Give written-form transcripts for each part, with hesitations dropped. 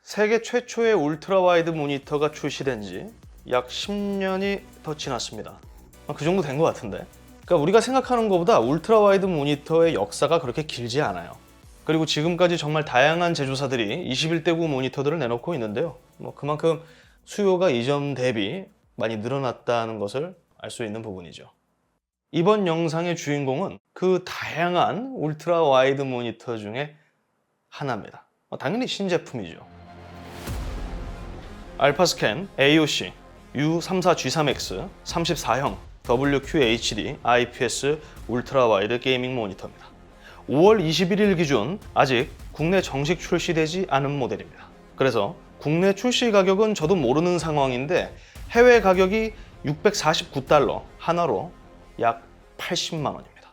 세계 최초의 울트라 와이드 모니터가 출시된 지 약 10년이 더 지났습니다. 그 정도 된 것 같은데. 그러니까 우리가 생각하는 것보다 울트라 와이드 모니터의 역사가 그렇게 길지 않아요. 그리고 지금까지 정말 다양한 제조사들이 21대구 모니터들을 내놓고 있는데요. 그만큼 수요가 이전 대비 많이 늘어났다는 것을 알 수 있는 부분이죠. 이번 영상의 주인공은 그 다양한 울트라 와이드 모니터 중에 하나입니다. 당연히 신제품이죠. 알파스캔 AOC U34G3X 34형 WQHD IPS 울트라 와이드 게이밍 모니터입니다. 5월 21일 기준 아직 국내 정식 출시되지 않은 모델입니다. 그래서 국내 출시 가격은 저도 모르는 상황인데 해외 가격이 649달러, 하나로 약 80만 원입니다.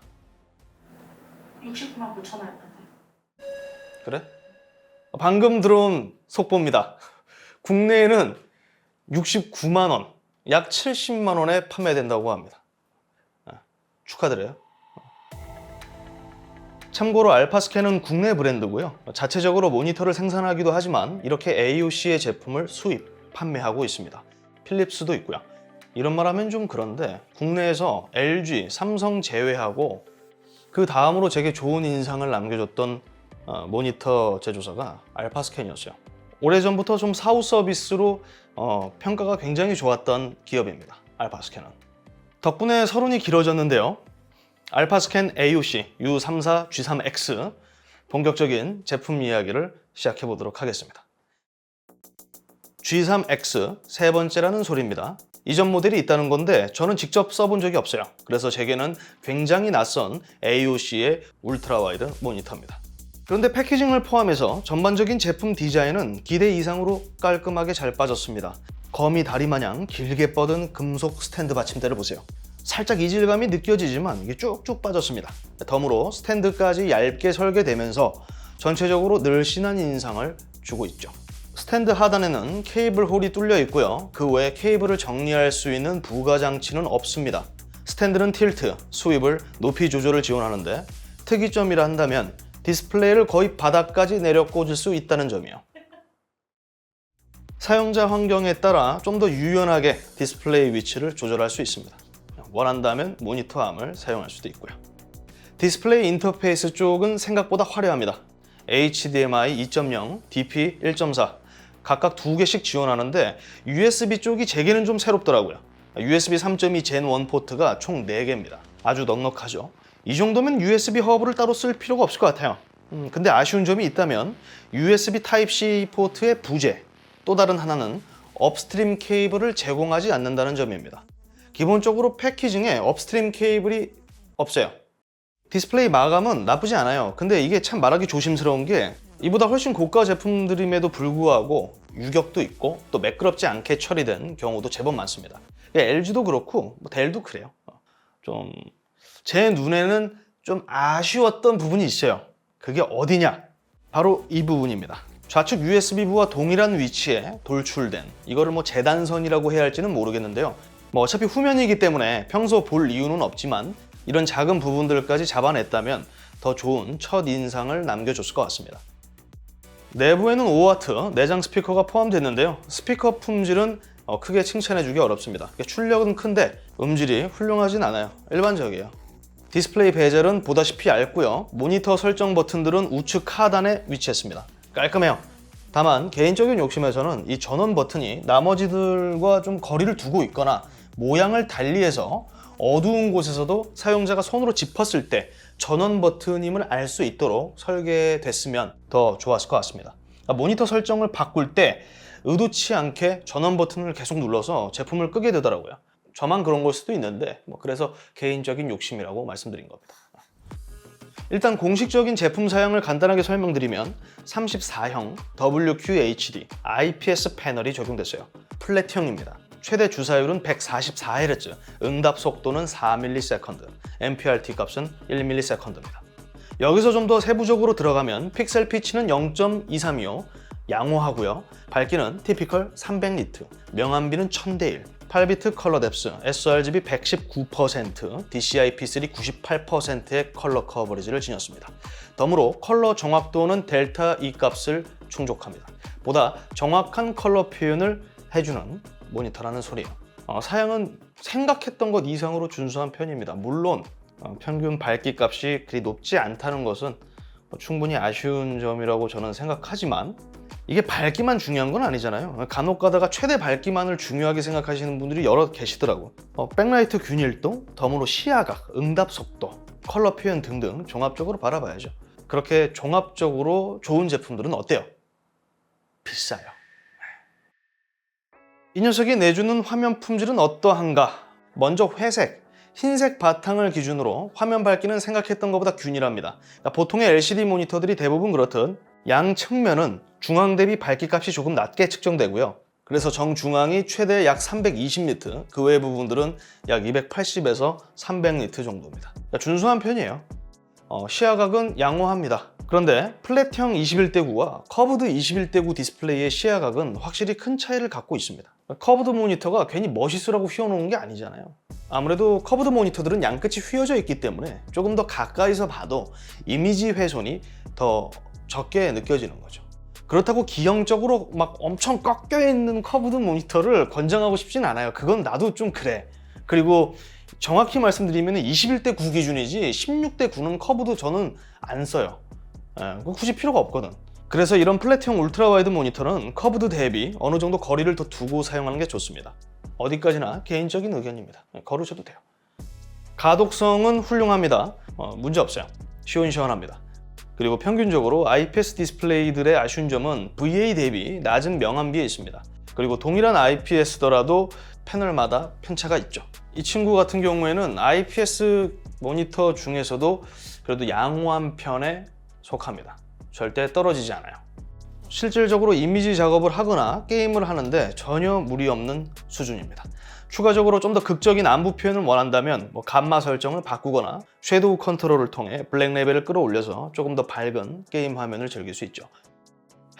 69만 9천 원. 그래? 방금 들어온 속보입니다. 국내에는 69만 원, 약 70만 원에 판매된다고 합니다. 축하드려요. 참고로 알파스캔은 국내 브랜드고요. 자체적으로 모니터를 생산하기도 하지만 이렇게 AOC의 제품을 수입, 판매하고 있습니다. 필립스도 있고요. 이런 말 하면 좀 그런데 국내에서 LG, 삼성 제외하고 그 다음으로 제게 좋은 인상을 남겨줬던 모니터 제조사가 알파스캔이었어요. 오래전부터 좀 사후 서비스로 평가가 굉장히 좋았던 기업입니다. 알파스캔은. 덕분에 서론이 길어졌는데요. 알파스캔 AOC U34G3X 본격적인 제품 이야기를 시작해 보도록 하겠습니다. G3X 세 번째라는 소리입니다. 이전 모델이 있다는 건데 저는 직접 써본 적이 없어요. 그래서 제게는 굉장히 낯선 AOC의 울트라 와이드 모니터입니다. 그런데 패키징을 포함해서 전반적인 제품 디자인은 기대 이상으로 깔끔하게 잘 빠졌습니다. 거미 다리 마냥 길게 뻗은 금속 스탠드 받침대를 보세요. 살짝 이질감이 느껴지지만 이게 쭉쭉 빠졌습니다. 덤으로 스탠드까지 얇게 설계되면서 전체적으로 늘씬한 인상을 주고 있죠. 스탠드 하단에는 케이블 홀이 뚫려 있고요. 그 외에 케이블을 정리할 수 있는 부가 장치는 없습니다. 스탠드는 틸트, 스윕을 높이 조절을 지원하는데 특이점이라 한다면 디스플레이를 거의 바닥까지 내려 꽂을 수 있다는 점이요. 사용자 환경에 따라 좀 더 유연하게 디스플레이 위치를 조절할 수 있습니다. 원한다면 모니터 암을 사용할 수도 있고요. 디스플레이 인터페이스 쪽은 생각보다 화려합니다. HDMI 2.0, DP 1.4 각각 2개씩 지원하는데 USB 쪽이 제게는 좀 새롭더라고요. USB 3.2 Gen 1 포트가 총 4개입니다. 아주 넉넉하죠. 이 정도면 USB 허브를 따로 쓸 필요가 없을 것 같아요. 근데 아쉬운 점이 있다면 USB Type-C 포트의 부재, 또 다른 하나는 업스트림 케이블을 제공하지 않는다는 점입니다. 기본적으로 패키징에 업스트림 케이블이 없어요. 디스플레이 마감은 나쁘지 않아요. 근데 이게 참 말하기 조심스러운 게 이보다 훨씬 고가 제품들임에도 불구하고 유격도 있고 또 매끄럽지 않게 처리된 경우도 제법 많습니다. LG도 그렇고 델도 그래요. 좀 제 눈에는 좀 아쉬웠던 부분이 있어요. 그게 어디냐? 바로 이 부분입니다. 좌측 USB부와 동일한 위치에 돌출된 이거를 재단선이라고 해야 할지는 모르겠는데요. 어차피 후면이기 때문에 평소 볼 이유는 없지만 이런 작은 부분들까지 잡아냈다면 더 좋은 첫 인상을 남겨줬을 것 같습니다. 내부에는 5W 내장 스피커가 포함됐는데요. 스피커 품질은 크게 칭찬해주기 어렵습니다. 출력은 큰데 음질이 훌륭하진 않아요. 일반적이에요. 디스플레이 베젤은 보다시피 얇고요. 모니터 설정 버튼들은 우측 하단에 위치했습니다. 깔끔해요. 다만 개인적인 욕심에서는 이 전원 버튼이 나머지들과 좀 거리를 두고 있거나 모양을 달리해서 어두운 곳에서도 사용자가 손으로 짚었을 때 전원 버튼임을 알 수 있도록 설계됐으면 더 좋았을 것 같습니다. 모니터 설정을 바꿀 때 의도치 않게 전원 버튼을 계속 눌러서 제품을 끄게 되더라고요. 저만 그런 걸 수도 있는데 그래서 개인적인 욕심이라고 말씀드린 겁니다. 일단 공식적인 제품 사양을 간단하게 설명드리면 34형 WQHD IPS 패널이 적용됐어요. 플랫형입니다. 최대 주사율은 144Hz, 응답 속도는 4ms, MPRT 값은 1ms입니다. 여기서 좀 더 세부적으로 들어가면 픽셀 피치는 0.2325, 양호하고요. 밝기는 티피컬 300니트, 명암비는 1000대1, 8비트 컬러 뎁스, sRGB 119%, DCI-P3 98%의 컬러 커버리지를 지녔습니다. 덤으로 컬러 정확도는 델타 E 값을 충족합니다. 보다 정확한 컬러 표현을 해주는 모니터라는 소리예요. 사양은 생각했던 것 이상으로 준수한 편입니다. 물론 평균 밝기 값이 그리 높지 않다는 것은 충분히 아쉬운 점이라고 저는 생각하지만 이게 밝기만 중요한 건 아니잖아요. 간혹 가다가 최대 밝기만을 중요하게 생각하시는 분들이 여러 계시더라고. 백라이트 균일도, 덤으로 시야각, 응답 속도, 컬러 표현 등등 종합적으로 바라봐야죠. 그렇게 종합적으로 좋은 제품들은 어때요? 비싸요. 이 녀석이 내주는 화면 품질은 어떠한가? 먼저 회색, 흰색 바탕을 기준으로 화면 밝기는 생각했던 것보다 균일합니다. 그러니까 보통의 LCD 모니터들이 대부분 그렇듯 양 측면은 중앙 대비 밝기 값이 조금 낮게 측정되고요. 그래서 정중앙이 최대 약 320니트, 그 외 부분들은 약 280에서 300니트 정도입니다. 그러니까 준수한 편이에요. 시야각은 양호합니다. 그런데 플랫형 21대9와 커브드 21대9 디스플레이의 시야각은 확실히 큰 차이를 갖고 있습니다. 커브드 모니터가 괜히 멋있으라고 휘어놓은 게 아니잖아요. 아무래도 커브드 모니터들은 양끝이 휘어져 있기 때문에 조금 더 가까이서 봐도 이미지 훼손이 더 적게 느껴지는 거죠. 그렇다고 기형적으로 막 엄청 꺾여 있는 커브드 모니터를 권장하고 싶진 않아요. 그건 나도 좀 그래. 그리고 정확히 말씀드리면 21대9 기준이지 16대9는 커브드 저는 안 써요. 굳이 필요가 없거든. 그래서 이런 플랫형 울트라 와이드 모니터는 커브드 대비 어느 정도 거리를 더 두고 사용하는 게 좋습니다. 어디까지나 개인적인 의견입니다. 걸으셔도 돼요. 가독성은 훌륭합니다. 문제 없어요. 시원시원합니다. 그리고 평균적으로 IPS 디스플레이들의 아쉬운 점은 VA 대비 낮은 명암비에 있습니다. 그리고 동일한 IPS더라도 패널마다 편차가 있죠. 이 친구 같은 경우에는 IPS 모니터 중에서도 그래도 양호한 편에 속합니다. 절대 떨어지지 않아요. 실질적으로 이미지 작업을 하거나 게임을 하는데 전혀 무리 없는 수준입니다. 추가적으로 좀 더 극적인 안부 표현을 원한다면 감마 설정을 바꾸거나 섀도우 컨트롤을 통해 블랙 레벨을 끌어올려서 조금 더 밝은 게임 화면을 즐길 수 있죠.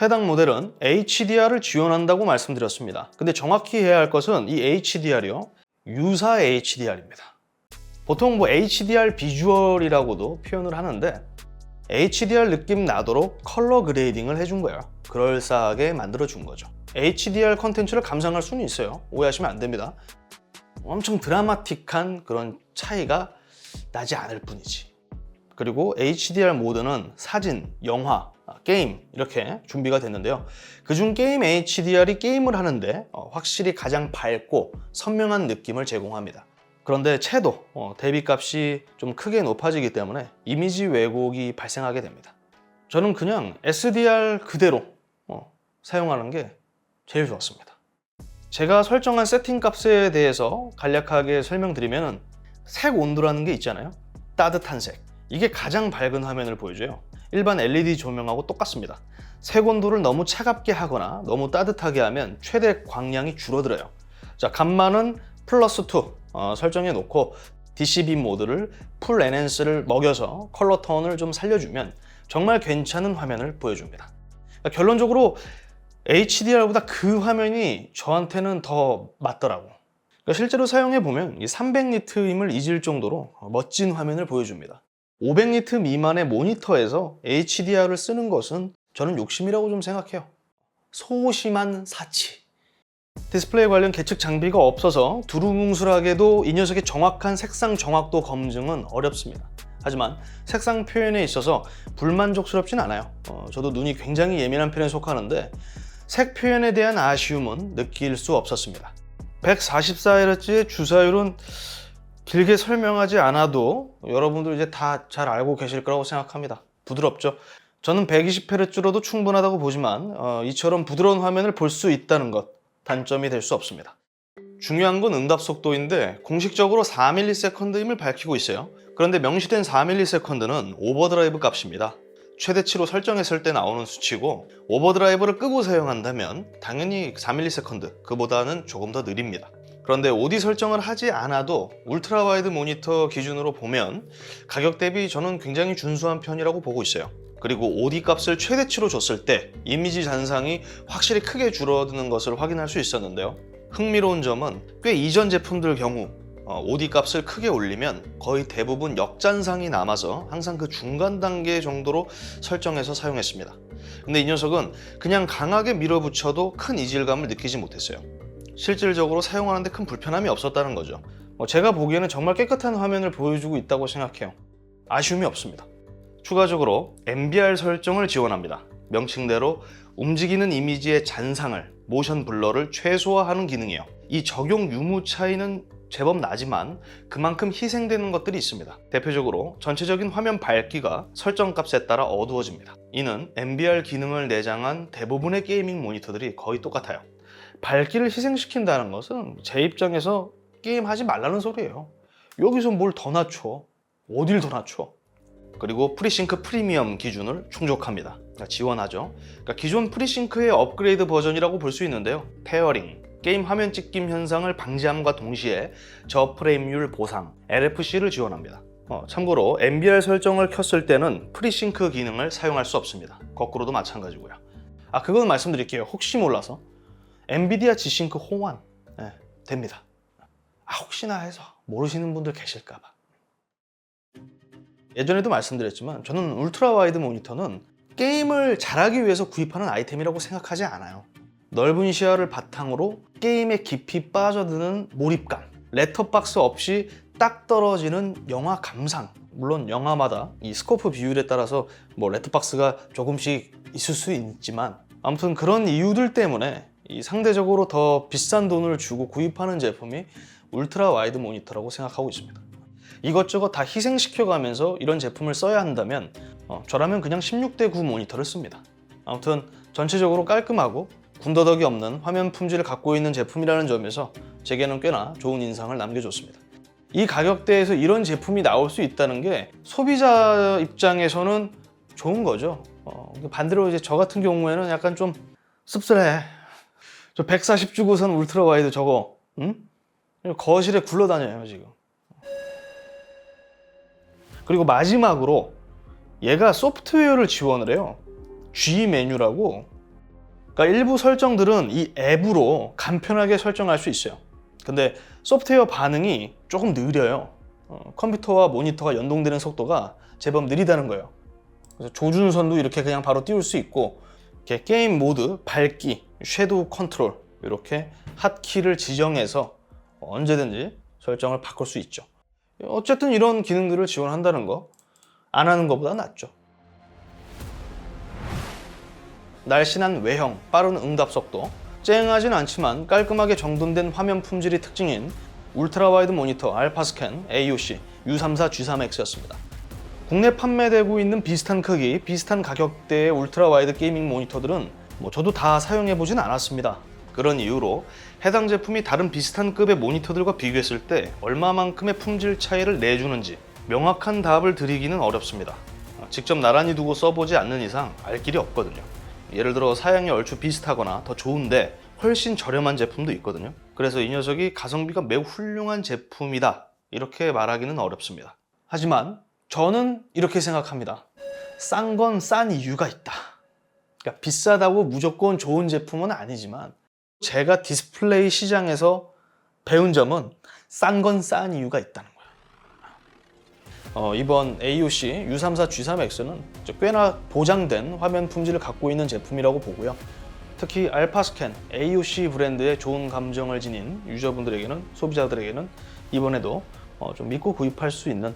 해당 모델은 HDR을 지원한다고 말씀드렸습니다. 근데 정확히 해야 할 것은 이 HDR이요, 유사 HDR입니다. 보통 HDR 비주얼이라고도 표현을 하는데 HDR 느낌 나도록 컬러 그레이딩을 해준 거예요. 그럴싸하게 만들어준 거죠. HDR 컨텐츠를 감상할 수는 있어요. 오해하시면 안 됩니다. 엄청 드라마틱한 그런 차이가 나지 않을 뿐이지. 그리고 HDR 모드는 사진, 영화, 게임 이렇게 준비가 됐는데요. 그중 게임 HDR이 게임을 하는데 확실히 가장 밝고 선명한 느낌을 제공합니다. 그런데 채도, 대비값이 좀 크게 높아지기 때문에 이미지 왜곡이 발생하게 됩니다. 저는 그냥 SDR 그대로 사용하는 게 제일 좋았습니다. 제가 설정한 세팅 값에 대해서 간략하게 설명드리면 색 온도라는 게 있잖아요. 따뜻한 색. 이게 가장 밝은 화면을 보여줘요. 일반 LED 조명하고 똑같습니다. 색 온도를 너무 차갑게 하거나 너무 따뜻하게 하면 최대 광량이 줄어들어요. 자, 감마는 플러스 2 설정해 놓고 DCB 모드를 풀 엔핸스를 먹여서 컬러 톤을 좀 살려주면 정말 괜찮은 화면을 보여줍니다. 그러니까 결론적으로 HDR보다 그 화면이 저한테는 더 맞더라고. 그러니까 실제로 사용해보면 300니트임을 잊을 정도로 멋진 화면을 보여줍니다. 500니트 미만의 모니터에서 HDR을 쓰는 것은 저는 욕심이라고 좀 생각해요. 소심한 사치. 디스플레이 관련 계측 장비가 없어서 두루뭉술하게도 이 녀석의 정확한 색상 정확도 검증은 어렵습니다. 하지만 색상 표현에 있어서 불만족스럽진 않아요. 저도 눈이 굉장히 예민한 편에 속하는데 색 표현에 대한 아쉬움은 느낄 수 없었습니다. 144Hz의 주사율은 길게 설명하지 않아도 여러분들 이제 다 잘 알고 계실 거라고 생각합니다. 부드럽죠? 저는 120Hz로도 충분하다고 보지만 이처럼 부드러운 화면을 볼 수 있다는 것, 단점이 될 수 없습니다. 중요한 건 응답 속도인데 공식적으로 4ms임을 밝히고 있어요. 그런데 명시된 4ms는 오버드라이브 값입니다. 최대치로 설정했을 때 나오는 수치고 오버드라이브를 끄고 사용한다면 당연히 4ms, 그보다는 조금 더 느립니다. 그런데 OD 설정을 하지 않아도 울트라 와이드 모니터 기준으로 보면 가격 대비 저는 굉장히 준수한 편이라고 보고 있어요. 그리고 OD 값을 최대치로 줬을 때 이미지 잔상이 확실히 크게 줄어드는 것을 확인할 수 있었는데요. 흥미로운 점은 꽤 이전 제품들 경우 OD 값을 크게 올리면 거의 대부분 역잔상이 남아서 항상 그 중간 단계 정도로 설정해서 사용했습니다. 근데 이 녀석은 그냥 강하게 밀어붙여도 큰 이질감을 느끼지 못했어요. 실질적으로 사용하는데 큰 불편함이 없었다는 거죠. 제가 보기에는 정말 깨끗한 화면을 보여주고 있다고 생각해요. 아쉬움이 없습니다. 추가적으로 MBR 설정을 지원합니다. 명칭대로 움직이는 이미지의 잔상을, 모션 블러를 최소화하는 기능이에요. 이 적용 유무 차이는 제법 나지만 그만큼 희생되는 것들이 있습니다. 대표적으로 전체적인 화면 밝기가 설정값에 따라 어두워집니다. 이는 MBR 기능을 내장한 대부분의 게이밍 모니터들이 거의 똑같아요. 밝기를 희생시킨다는 것은 제 입장에서 게임하지 말라는 소리예요. 여기서 뭘 더 낮춰? 어딜 더 낮춰? 그리고 프리싱크 프리미엄 기준을 충족합니다. 지원하죠. 기존 프리싱크의 업그레이드 버전이라고 볼 수 있는데요. 페어링, 게임 화면 찍힘 현상을 방지함과 동시에 저프레임률 보상, LFC를 지원합니다. 참고로 MBR 설정을 켰을 때는 프리싱크 기능을 사용할 수 없습니다. 거꾸로도 마찬가지고요. 그건 말씀드릴게요. 혹시 몰라서 엔비디아 G싱크 호환 됩니다. 혹시나 해서 모르시는 분들 계실까봐. 예전에도 말씀드렸지만 저는 울트라 와이드 모니터는 게임을 잘하기 위해서 구입하는 아이템이라고 생각하지 않아요. 넓은 시야를 바탕으로 게임에 깊이 빠져드는 몰입감, 렛터박스 없이 딱 떨어지는 영화 감상. 물론 영화마다 이 스코프 비율에 따라서 렛터박스가 조금씩 있을 수 있지만 아무튼 그런 이유들 때문에 상대적으로 더 비싼 돈을 주고 구입하는 제품이 울트라 와이드 모니터라고 생각하고 있습니다. 이것저것 다 희생시켜가면서 이런 제품을 써야 한다면 저라면 그냥 16:9 모니터를 씁니다. 아무튼 전체적으로 깔끔하고 군더더기 없는 화면 품질을 갖고 있는 제품이라는 점에서 제게는 꽤나 좋은 인상을 남겨줬습니다. 이 가격대에서 이런 제품이 나올 수 있다는 게 소비자 입장에서는 좋은 거죠. 반대로 이제 저 같은 경우에는 약간 좀 씁쓸해. 저 140 주고선 울트라 와이드 저거 거실에 굴러다녀요 지금. 그리고 마지막으로 얘가 소프트웨어를 지원을 해요. G 메뉴라고. 그러니까 일부 설정들은 이 앱으로 간편하게 설정할 수 있어요. 근데 소프트웨어 반응이 조금 느려요. 컴퓨터와 모니터가 연동되는 속도가 제법 느리다는 거예요. 그래서 조준선도 이렇게 그냥 바로 띄울 수 있고, 이렇게 게임 모드, 밝기, 섀도우 컨트롤 이렇게 핫키를 지정해서 언제든지 설정을 바꿀 수 있죠. 어쨌든 이런 기능들을 지원한다는 거 안 하는 것보다 낫죠. 날씬한 외형, 빠른 응답 속도, 쨍하진 않지만 깔끔하게 정돈된 화면 품질이 특징인 울트라 와이드 모니터 알파스캔 AOC U34G3X였습니다. 국내 판매되고 있는 비슷한 크기, 비슷한 가격대의 울트라 와이드 게이밍 모니터들은 저도 다 사용해보진 않았습니다. 그런 이유로 해당 제품이 다른 비슷한 급의 모니터들과 비교했을 때 얼마만큼의 품질 차이를 내주는지 명확한 답을 드리기는 어렵습니다. 직접 나란히 두고 써보지 않는 이상 알 길이 없거든요. 예를 들어 사양이 얼추 비슷하거나 더 좋은데 훨씬 저렴한 제품도 있거든요. 그래서 이 녀석이 가성비가 매우 훌륭한 제품이다 이렇게 말하기는 어렵습니다. 하지만 저는 이렇게 생각합니다. 싼 건 싼 이유가 있다. 그러니까 비싸다고 무조건 좋은 제품은 아니지만 제가 디스플레이 시장에서 배운 점은 싼 건 싼 이유가 있다는 거예요. 이번 AOC U34G3X는 꽤나 보장된 화면 품질을 갖고 있는 제품이라고 보고요. 특히 알파스캔 AOC 브랜드의 좋은 감정을 지닌 유저분들에게는, 소비자들에게는 이번에도 좀 믿고 구입할 수 있는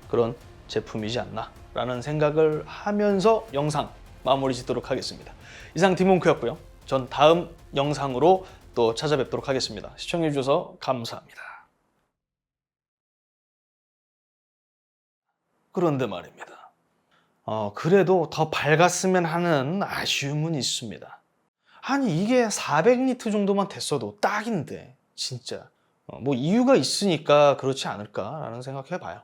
그런 제품이지 않나 라는 생각을 하면서 영상 마무리 짓도록 하겠습니다. 이상 디몽크였고요. 전 다음 영상으로 또 찾아뵙도록 하겠습니다. 시청해주셔서 감사합니다. 그런데 말입니다. 그래도 더 밝았으면 하는 아쉬움은 있습니다. 아니 이게 400니트 정도만 됐어도 딱인데 진짜 이유가 있으니까 그렇지 않을까라는 생각해봐요.